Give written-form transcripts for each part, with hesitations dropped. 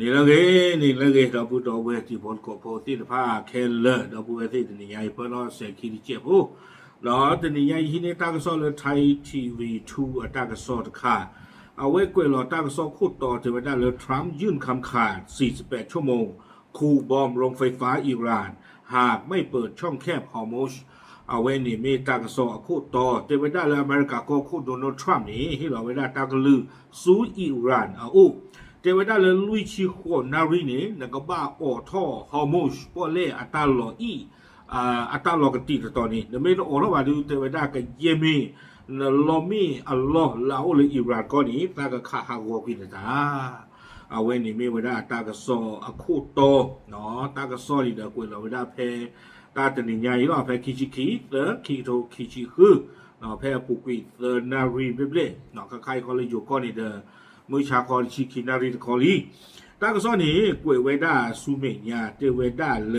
นี่ละเกเราพูดเอาไว้ที่บนกบโพธิผ้าเคลเลอร์เราพูดไว้ที่นี่ใหญ่เพื่อเราเสกคิดเจ็บโอ้แล้วทีนี้ใหญ่ที่นี่ตากระสอบเลยไทยทีวีทูตากระสอบค่ะเอาไว้กวยเราตากระสอบขุดต่อจะไปได้เลยทรัมป์ยื่นคำขาด48ชั่วโมงคูบอมโรงไฟฟ้าอิหร่านหากไม่เปิดช่องแคบฮอร์โมชเอาไว้นี่มีตากระสอบขุดต่อจะไปได้เลยอเมริกาก็ขุดโดนัลด์ทรัมป์นี่ที่เราไปได้ตากระลือสู้อิหร่านเอาเจเวดาเลลุยชิโคนารีเนนักบ้าออท่อฮอร์โมชปอเล่อัตาลออีอัตาลอกติดตอนนี้เดี๋ยวไม่ต้องออกแล้วว่าดูเจเวดากับเยเมนลอมีอัลลอฮ์ลาวเลยอิรักก็นี้ตากะขาฮาวกินจ้าเอาไว้นี่ไม่เวดาตากะซออคูโตเนาะตากะซอนี่เดี๋ยวกูเราเวดาเพตาจะนี่ใหญ่ก็เพคิชิคิเด้อคิโตคิชิคือเนาะเพปุกุยเดนารีเบเบเนาะใครเขาเลยอยู่ก็นี่เด้อมือชาคอชิคินาริคอลีตากระซ้อนนี้กวยเวด้าซูเมญาเจเวด้าเล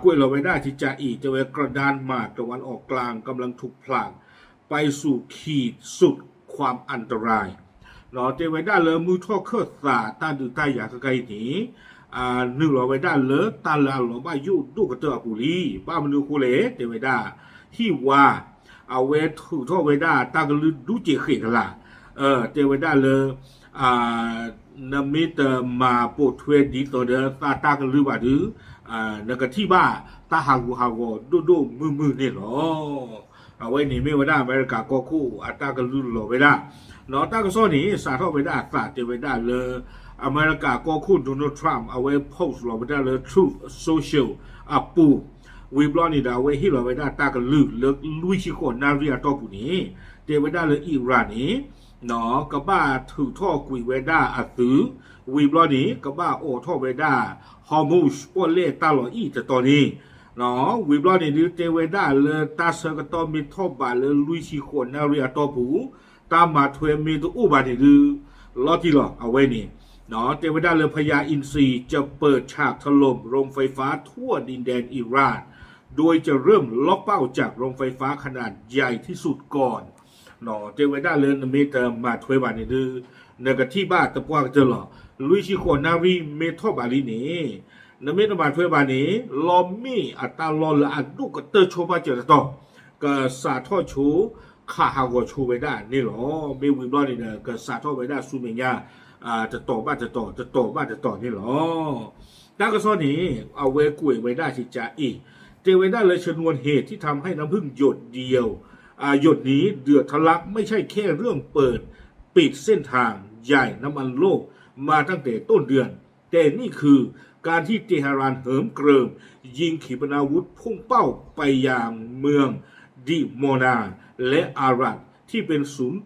กวยเราเวด้าที่จะอีเจเวกระดานมากตะวันออกกลางกำลังถูกผลักไปสู่ขีดสุดความอันตรายเนาะเจเวด้าเลมือท่อเครือสาตาดูตายาใกล้นี้หนึ่งเราเวด้าเลตาลาเราบ้ายุดูกระเตอปุรีบ้ามนูคูเลเจเวด้าที่ว่าเอาเวถูท่อเวด้าตากระลือดูเจเขกละเจเวด้าเลยนมิตรมาปวดทเวดีตัวเดียวตากันหรือว่าดื้นักที่บ้าตาหากูดูมือเนี่ยหรอเอาไว้นี่ไม่ว่าได้อเมริกาก็คู่ตากันรู้หรอไม่ได้เนาะตากันซ้อนนี่สาธุไม่ได้สาเจเวด้าเลยอเมริกาก็คู่โดนัลด์ทรัมป์เอาไว้โพสต์หรอไม่ได้เลย Truth Social ปูวีบลอนี่ดาวไว้ที่หรอไม่ได้ตากันลือเลิกลุยชิโกนาเรียต่อผู้นี้เจเวด้าเลยอิหร่านนี้เนาะกบ้าถือท่อกุยเวด้าอัตือวีบลอนี้กบ้าโอท่อเวด้าฮอร์มูชปอเล่ตาลออีจะตอนนี้เนาะวีบลอนี้ดิเจเวด้าเลยตาเซกตอมีท่อบาเลยลุยชิโคนนาเรียตอผูตามมาทเวมีตัวอุบานี่ดือลอที่หรอเอาไว้นี่เนาะเจเวด้าเลยพญาอินทรีจะเปิดฉากถล่มโรงไฟฟ้าทั่วดินแดนอิหร่านโดยจะเริ่มล็อกเป้าจากโรงไฟฟ้าขนาดใหญ่ที่สุดก่อนเนาะเจเวด้าเลยเมตมาถวยบานี่ดื้อนกที่บ้าตะปวกเจอหรอลุยชิโคนารีเมทอบาลีนี่นเมตมาถวยบานี่ลอมมี่อัตาลอละอัดุกเตอร์โชบาเจอต่อก็สาท่อชูขาหาวชูเวด้านี่หรอเมวิบลอนี่เนี่ยก็สาท่อเวด้าซูเมียจะต่อบ้านจะต่อบ้านจะต่อนี่หรอตั้งก็ซ้อนนี้เอาเวกุยเวด้าชิจาอีเจเวด้าเลยชนวนเหตุที่ทำให้น้ำพึ่งหยดเดียวหยดนี้เดือดทะลักไม่ใช่แค่เรื่องเปิดปิดเส้นทางใหญ่น้ำมันโลกมาตั้งแต่ต้นเดือนแต่นี่คือการที่เตหะรานเหิมเกริมยิงขีปนาวุธพุ่งเป้าไปยังเมืองดิโมนาและอารัดที่เป็นศูนย์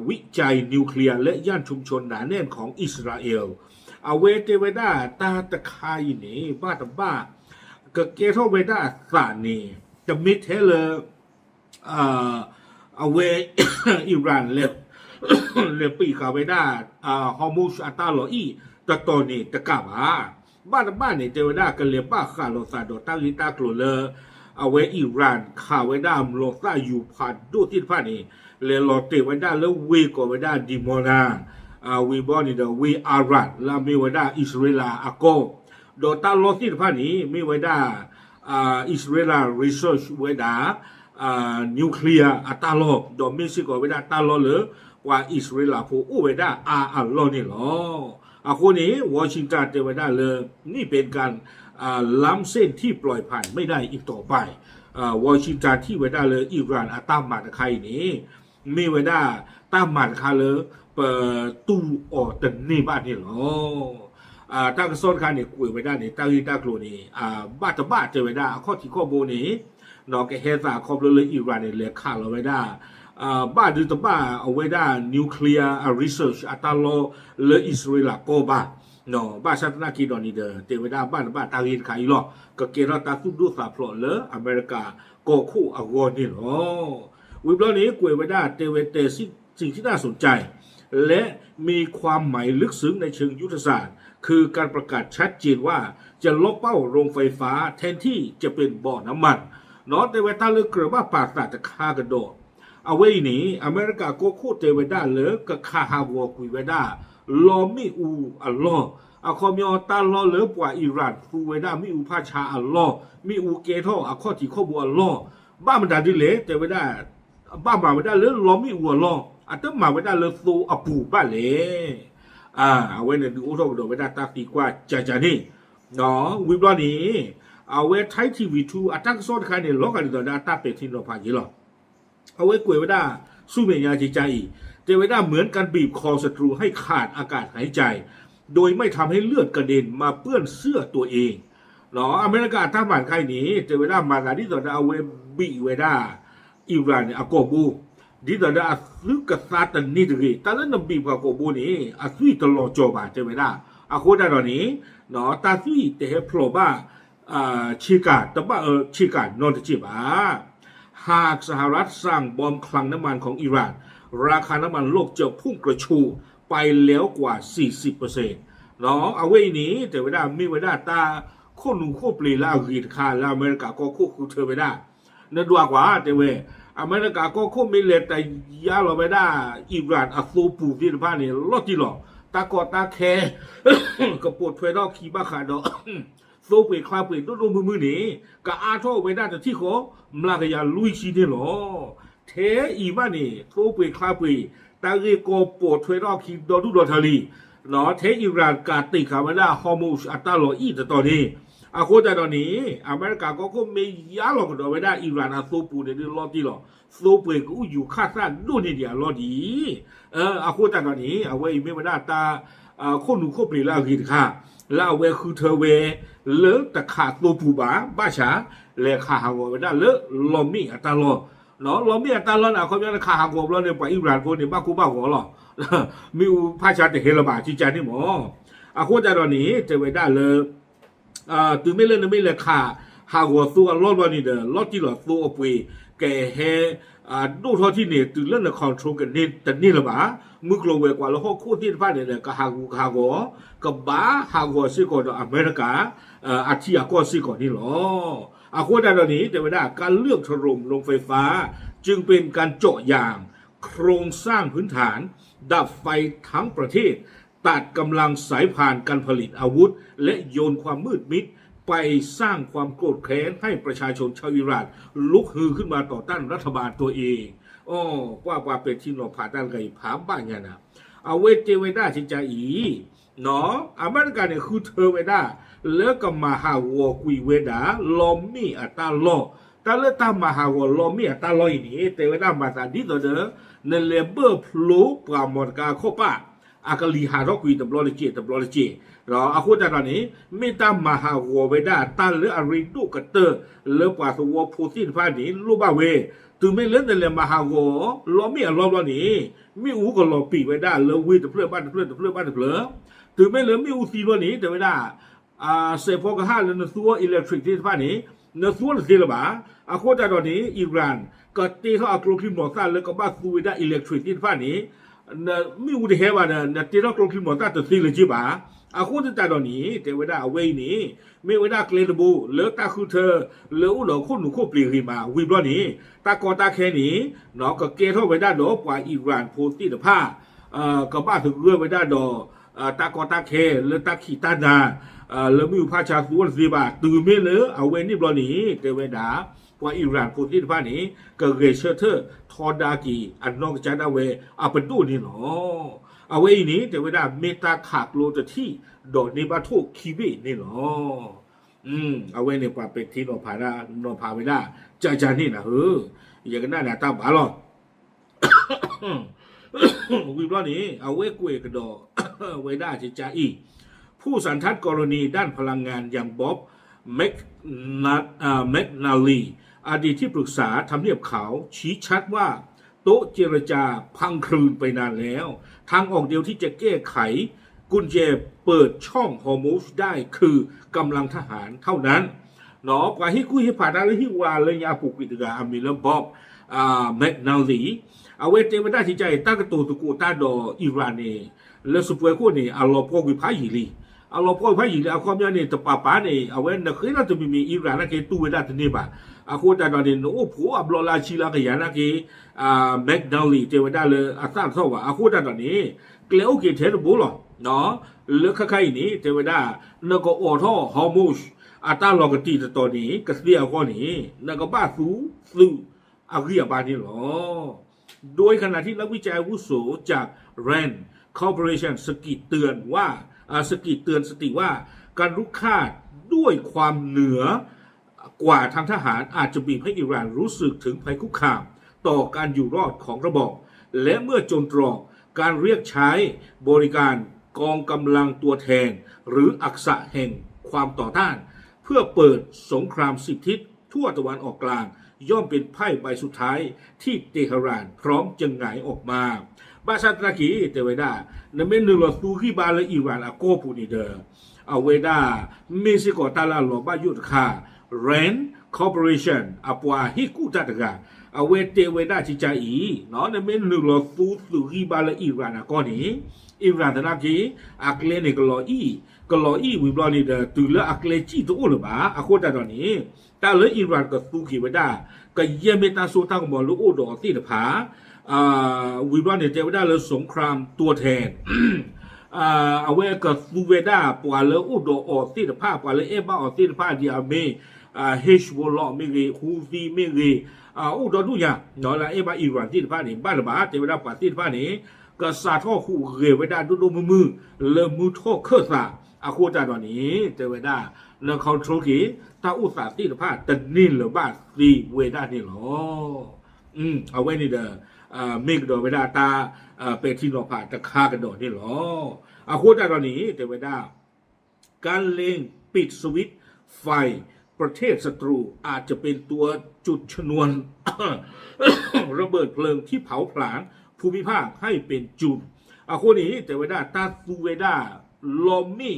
วิจัยนิวเคลียร์และย่านชุมชนหนาแน่นของอิสราเอลเอาเวเตเวด้าตาตะคายนี่บ้าตะบ้าก็เกทเวด้าสานี่จะมิเทเลเอาเวอิหร่านเลปีกาเวด้าฮอร์มูชอัตาลออีตะตอนนี้ตะกาบ้านเนี่ยเจเวด้ากันเลป้าคาโลซาโดตาลิตาโกลเลเอาเวอิหร่านคาเวด้าโลซาอยู่ผ่านดูที่ผ่านนี่เลโลเตเวด้าแล้วเวกเวด้าดิโมนาวีบอนี่เดวีอารัดลามีเวด้าอิสราเอลอาโกโดตาโลที่ผ่านนี้มีเวด้าอิสราเอลรีเสิร์ชเวด้านิวเคลียร์อัตาลอดอมิสิกเวด้าตาลอหรือว่าอิสราเอลผู้อุเวด้าอัลลอนี่หรอคนนี้วอชิงตันเจเวด้าเลยนี่เป็นการล้ำเส้นที่ปล่อยผ่านไม่ได้อีกต่อไปวอชิงตันที่เวด้าเลยอิหร่านตามมาตะไคนี้มีเวด้าตามมาตะไคเลยเปิดตู้ออตันนี่บ้านนี่หรอตั้งโซนการเนี่ยคุยเวด้าเนี่ยตั้งที่ตั้งโกลนี่บ้านเจเวด้าข้อที่ข้อโบนี้นอกจากเฮซ่าครอบเลยอิหร่านเนี่ยเลยฆ่าเราไว้ได้บ้าดูตบ้าเอาไว้ได้นิวเคลียร์รีเสิร์ชอัตาโลเลอิสราเอลก็บ้าเนาะบ้าชาตินาคีดอนี่เดอเทวดาบ้านตาเรียนขายหรอกก็เกล้าตาสุดดูสาพลอเลยอเมริกาก็คู่อากรนี่หรอวิบล้อนี้กวยไว้ได้เทวเตสิ่งที่น่าสนใจและมีความหมายลึกซึ้งในเชิงยุทธศาสตร์คือการประกาศชัดเจนว่าจะล็อกเป้าโรงไฟฟ้าแทนที่จะเป็นบ่อน้ำมันเนาะเทวดาเลือกเกิดว่าปากตาจะฆ่ากันโดเอาไว้นี้อเมริกาก็คู่เทวดาเลือกกับฆ่าฮาวอกุยเวดา ลอมิอูอัลลอฮ์อะคอมยอตาลอเหลือป่าอิหร่านฟูเวดามิอูพาชาอัลลอฮ์มิอูเกทออะข้อที่ข้อบัวอัลลอฮ์บ้ามันดาดิเลแต่เวดาบ้ามาเวดาเหลือลอมิอูอัลลอฮ์อะเตมาเวดาเหลือซูอปูบ้าเลยเอาไว้เนี่ยดูอุทโดเวดาตาตีกว่าจานี่เนาะวิบลอนี้เอาไว้ไทยทีวีทูอัตักซอดใครเนี่ยล็อกกันตัวดาตาเป็ดที่เราพาจีหรอเอาไว้กวยเวดาสู้เมียาจีใจแต่เวดาเหมือนกันบีบคอศัตรูให้ขาดอากาศหายใจโดยไม่ทำให้เลือดกระเด็นมาเปื้อนเสื้อตัวเองเนาะอเมริกาถ้าผ่านใครนี้แต่เวดามาการที่ตัวดาเอาไว้บีเวดาอิหร่านเนี่ยอากอบูดีตัวดาซื้อกษาตันนิดรีแต่แล้วนบีบกับกบูนี้อาซุยตลอดจบแต่เวดาอาโคดาตอนนี้เนาะตาซุยแต่โผล่บ้าชิกาตบ้าชิกานอนจิบหากสหรัฐสร้างบอมคลังน้ำมันของอิหร่านราคาน้ำมันโลกจะพุ่งกระชูไปแล้วกว่า 40%เนาะเอาไว้นี้แต่เวลามีเวลาตาโคหนุ่มโคปลีลากีดคาลาอเมริกาก็โคคือเธอไปได้นั่นดวกว่าแต่เวอเมริกาก็โคไม่เลแต่ยาเราไปได้อิหร่านอัสูปูที่บ้านนี่ลอดที่หลอตากอตาแคก็ปวดเพลดอกขีบ้าขาดอกโซเปคลาเปตัวมือนี้ก็อาโทไปได้แต่ที่เขามลากยาลุยชีนี่หรอเทอีบ้านนี่โซเปคลาเปตาเรโกปวดเพลดอกขีดอดูดอทารีเนาะเทอิหร่านกาติคามาได้ฮอร์โมนอัตราลออีแต่ตอนนี้อาโคแต่ตอนนี้อเมริกาก็ไม่ยาหลอกดอกไปได้อิหร่านอาโซปูเนี่ยลอดที่หรอโซเปก็อยู่คาซ่าดูนี่เดียลอดีอาโคแต่ตอนนี้เอาไว้ไม่มาได้ตาคนหนุ่มคนปรีลากิดค่ะแล้วเอาไว้คือเธอเวเลิกแต่ขาดตัวผู้บ้าช้าเลยขาหางไปได้เลิกลอมีอัตราลอเนาะลอมีอัตราลอนะเขาจะขาหางเราเนี่ยไปอิหร่านคนเนี่ยบ้ากูบ้าหัวหรอมีภาษาแต่เฮลบาจีจานี่หมออาโคแต่ตอนนี้จะไว้ได้เลยตื่นไม่เล่นไม่เลยค่ะหากว่าสู้รอดวันนี้เด้อรอดที่หลอดสู้อปุยแกเฮดูทอที่เนี่ยตื่นเล่นในคอนโทรลกันนี่แต่นี่ละบ้ามือกลงเวกว่าแล้วเขาคู่ที่ฟ้าเนี่ยก็หากว่ากับบ้าหากว่าสิก่อนอเมริกาอาทิตย์ก็สิก่อนนี่หรออาโคแต่ตอนนี้จะไว้ได้การเลือกถล่มลงไฟฟ้าจึงเป็นการเจาะยางโครงสร้างพื้นฐานดับไฟทั้งประเทศตัดกำลังสายผ่านการผลิตอาวุธและโยนความมืดมิดไปสร้างความโกรธแค้นให้ประชาชนชาวอิหร่านลุกฮือขึ้นมาต่อต้านรัฐบาลตัวเองว่าเป็นที่เราผ่าด้านไกผาบ้านเนี่ยนะเอาเวเจเวด้าชินจาอีเนาะอเมริกาเนี่ยคือเธอเวด้าแล้วก็มาหาวอกุยเวด้าลอมมีอัตาลอแต่เลือกตามมาหาวอลอมมีอัตาลออย่างนี้แต่เวด้ามาตาดีต่อเด้อในเลเบอร์พลูปรามอดกาโคป้าอากาลีหารกุยตบลอเจเราอาคุตตอนนี้ไม่ตามมาหาวัวไปได้ตั้งหรืออะไรดูกัตเตอร์เลือกว่าสัวผู้สิ้นฟ้านี้รู้บ้าเวถึงไม่เล่นแต่เลยมาหาวัวล้อไม่ล้อมนี้ไม่อู้ก็ล้อปีไว้ได้เลือกวิ่งแต่เพื่อนบ้านถึงไม่เลือกไม่อู้ซีวันนี้แต่ไม่ได้เซฟก็ห้าเลือกสัวอิเล็กทริกที่ฟ้านี้เนื้อสัวสิละบ้าอาคุตตอนนี้อิหร่านก็ตีเขาเอาโครคิมหมอซ่าแล้วก็บ้าสัวได้อิเล็กทริกที่ฟ้านี้ไม่อู้ที่เหตุว่าเนี่ยตีเขาโครคิมหมอซ่าจะซีเลยจีบ้าอาคุณจะตอนนี้แต่เวลาเอาไว้นี้ไม่เวลาเกลนบูเลือกตาคือเธอเลือกอุหลงคนหนุ่มคนปลีกมาวิบล้อนี้ตากอตาแค่นี้เนาะก็เกท่าไว้ได้ดอกกว่าอิหร่านโพตีเดผ้าก็บ้าถึงเรื่องไว้ได้ดอกตากอตาแค่เลือกตาขีตานาเลือกมีผ้าชาสุวรรณสีบาตื่นไม่เลือกเอาไว้นี่บล้อนี้แต่เวลาว่าอิหร่านโพตีเดผ้านี้ก็เกเชอร์เธอทอดากีอันนอกจากเอาไว้อาเป็นตู้นี่เนาะเอาไว้นี้แต่เวลาเมตาขาดโลจะที่ดอกนี้บาทุกคีบีนี่หรอเอาไว้ในป่าเป็ดที่นอพาไม่ได้จานี่นะอย่างนั้นน่ะตามบาหรอวิบล้อนี้เอาไว้กุยกระดอไว้ได้จะอีผู้สันทัดกรณีด้านพลังงานอย่างบ๊อบแมกนาลีอดีตที่ปรึกษาทำเนียบขาวชี้ชัดว่าโต๊ะเจรจาพังคลืนไปนานแล้วทางออกเดียวที่จะแก้ไขกุญแจเปิดช่องฮอร์โมสได้คือกำลังทหารเท่านั้นเนาะกว่าที่คุยให้ผ่านอะไรที่ว่าเลยยาปุกวิตกาอามิลบ๊อบแมกนาลีเอาไว้เจมาได้ที่ใจตั้งกระตูตะกูตาดออิหร่านเนแล้วสุดท้ายคนนี้อัลลอฮ์พอกุพายิลี เอาเราพ่อพระหญิงเอาความเนี่ยตะป่าป่าเนี่ยเอาไว้นะเคยเราจะมีอิหร่านนะเกตู้เวลาตัวนี้ป่ะอาโคตาตอนนี้โอ้ผัวอับลอลาชิลากันอย่างนะเกแม็กดาวลีเจวดาเลยอาซาซอว่าอาโคตาตอนนี้เกลียวเกเทนบุลเนาะเลือกใครนี่เจวดาแล้วก็ออท่อฮอร์โมชอาตาลอกตีตัวนี้กษียก่อนนี้แล้วก็บ้าสูอาเรียบานี่หรอโดยขณะที่นักวิจัยอาวุโสจาก RAND Corporation สกิดเตือนว่าสกิดเตือนสติว่าการรุกคาดด้วยความเหนือกว่าทางทหารอาจจะบีบให้อิหร่านรู้สึกถึงภัยคุกคามต่อการอยู่รอดของระบอบและเมื่อโจรตรอกการเรียกใช้บริการกองกำลังตัวแทนหรืออักษะแห่งความต่อต้านเพื่อเปิดสงครามสิบทิศทั่วตะวันออกกลางย่อมเป็นไพ่ใบสุดท้ายที่เตหะรานพร้อมจะหงายออกมาบาชาตรากีเตเวดานั่นเป็นหนึ่งหลอดตูกีบาลอิหร่านอาโกปูนิเดอร์เอาเวดาเม็กซิโกตาลาลอบายุทคา RAND Corporation อาปัวฮิกุตัตกาเอาเวเตเวดาจิจาอีเนาะนั่นเป็นหนึ่งหลอดตูกีบาลอิหร่านอาโกนี้อิหร่านธนากีอักเลนิกลออีวิบลอนิเดอร์ตุลอักเลจีตัวหรือเปล่าอาโคตาตอนนี้แต่เลยอิหร่านกับตูกีเวดาก็เยี่ยมเมตาโซตังบอลลูโอดอตีนผาวิบลอนิเตเวดาเลยสงครามตัวแทนเอาไว้กับซูเวดาปวาเลอุดออติดผ้าปวาเลเอบ้าออติดผ้าดีอาเมเฮชโบลอเมเกฮูซีเมเกอุดอดูเนี่ยเนาะละเอบ้าอิรันติดผ้านี่บ้านบ้าเทวดาปาติดผ้านี่ก็สาท่อคู่เกเวดาดูมือเลมือท่อเคสาอาโคจาตอนนี้เทวดาเลเขาโชกีตาอุตสาติดผ้าแต่นี่เหลือบ้าซีเวดานี่หรอเอาไว้นี่เด้อเมกดอเวดาตาเป็นที่นอผ่าตะคากันดอนี่หรออาโคตาตอนนี้เทวดาการเล็งปิดสวิตช์ไฟประเทศศัตรูอาจจะเป็นตัวจุดชนวน ระเบิดเพลิงที่เผาผลาญภูมิภาคให้เป็นจุดอาโคนี้เทวดาตาซูเวดาลอมี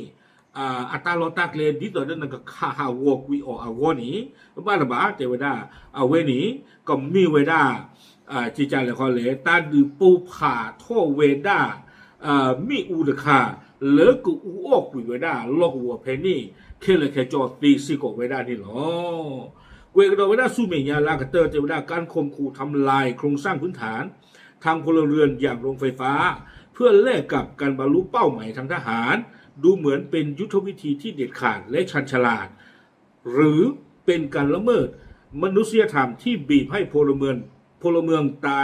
อัตาลอตักเลดิตัวนั้นก็ข้าหาวกวิออาวนี้บ้านบ้าเทวดาเอาเวนี้ก็มีเวดาจิจาเลยเขาเลยตาดูปูผาท่อเวดามีอูดคาเลิกอูออกวิเวดาลอกวัวเพนี่เคเลเคจอตีสิกเวดานี่หรอเวกดอเวดาสู้เมียลากเตอร์เทวดาการข่มขู่ทำลายโครงสร้างพื้นฐานทางพลเรือนอย่างโรงไฟฟ้าเพื่อแลกกับการบรรลุเป้าหมายทางทหารดูเหมือนเป็นยุทธวิธีที่เด็ดขาดและชันฉลาดหรือเป็นการละเมิดมนุษยธรรมที่บีบให้พลเมืองตา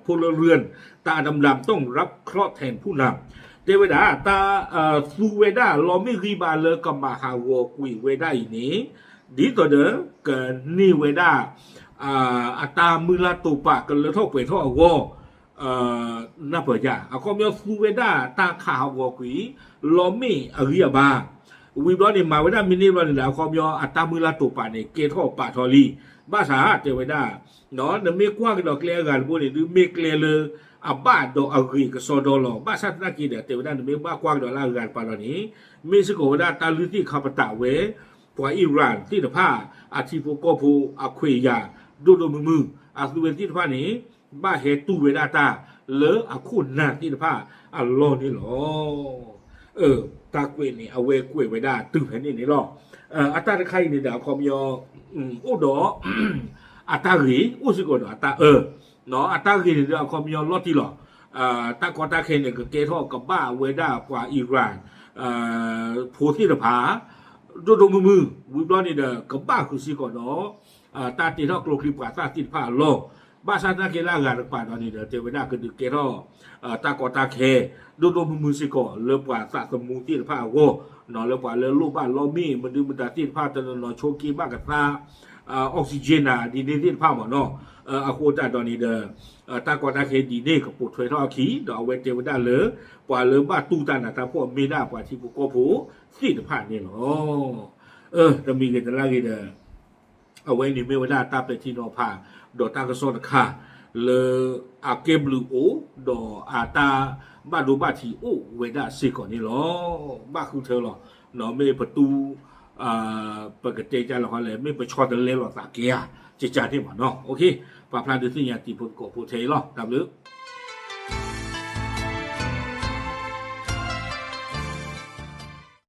พลเรือนตาดำๆต้องรับเคราะห์แทนผู้นำเทวดาตาซูเวดาลอมิริบาเลกัมมาฮาวกุยเวดาอีนี้ดีต่อเด้อกันนี่เวดาอัตามือลาตุปะกันเลยท่อเปท่อวน่าเปิดยาเอาข้อมีซูเวดาตาข่าววกุยลอมิอริยบาวิบลอนี่มาเวดามินิบลอนี่แล้วข้อมีอัตามือลาตุปะเนี่ยเกท่อปะทอลีภาษาเทวดาเนาะเมฆว่ากันดอกเลี้ยกันพวกนี้หรือเมฆเลเลยอาบ้าดอกอริกโซโดโลบ้าสัตว์นักกีฬาเทวดาเมฆบ้ากว้างดอกลากันปาลนี้เมฆสโกดาตาลุที่ขับตะเวพวกอิหร่านที่ตะผ้าอาทิโฟโกพูอาคุยยาดูมืออาสุเวนที่ตะผ้านี้บ้าเฮตุเวดาตาเลออาคุณนาที่ตะผ้าอัลลอฮ์นี่หรอตาเกวนี่เอาเวกวยเวดาตื้อแผ่นนี่นี่หรออัตตาใครนี่ดาวคอมยอโอ้ดออัตตารีโอ้สิโกดอัตตาเนาะอัตตารีนี่ดาวคอมยอลอที่หรอตากอตาเคนเนี่ยก็เกท่อกับบ้าเวดากว่าอิหร่านโพธิตะผาดูมือวิบลอนี่เด้อกับบ้าคือสิโกดเนาะตาตีท่อกลคลิปกว่าตาติดผ้าโลบ้าซาตาเกล่างานป่าตอนนี้เด้อเทวดาคือเกท่อตากอตาเคดูมือสิโกเลือกว่าสะสมูที่ผ้าโกนอนแล้วกว่าเลยลูกบ้านลอมี่มันดูมันตาที่ผ้าตอนนอนโชกีบ้ากับตาออกซิเจนอ่ะดีเนที่ผ้าหมดเนาะอาโคตาตอนนี้เด้อตากอตาเคดีเน่กับปวดถอยท่อขี้ดอกเวเทวดาเลยกว่าเลยบ้าตู้ตาหน้าตาพวกเมด้ากว่าที่พวกโกผูสิผ้านี่เนาะจะมีกันแต่ละกี่เด้อเอาไว้นี่เมวดาตาเป็นที่นอผ้าดอกตากระสอนค่ะเลยอาเกบลูโอดออาตาบ้าดูบ้าทีโอเวดาสิก่อนนี่หรอบ้าคือเธอหรอเนาะไม่ประตูปกติใจเราเลยไม่ไปชอตเลยหรอกตาเกียจิจาที่หมอเนาะโอเคปาพลาดูสิยาตีพุทธโกพุทเทหรอตามลึก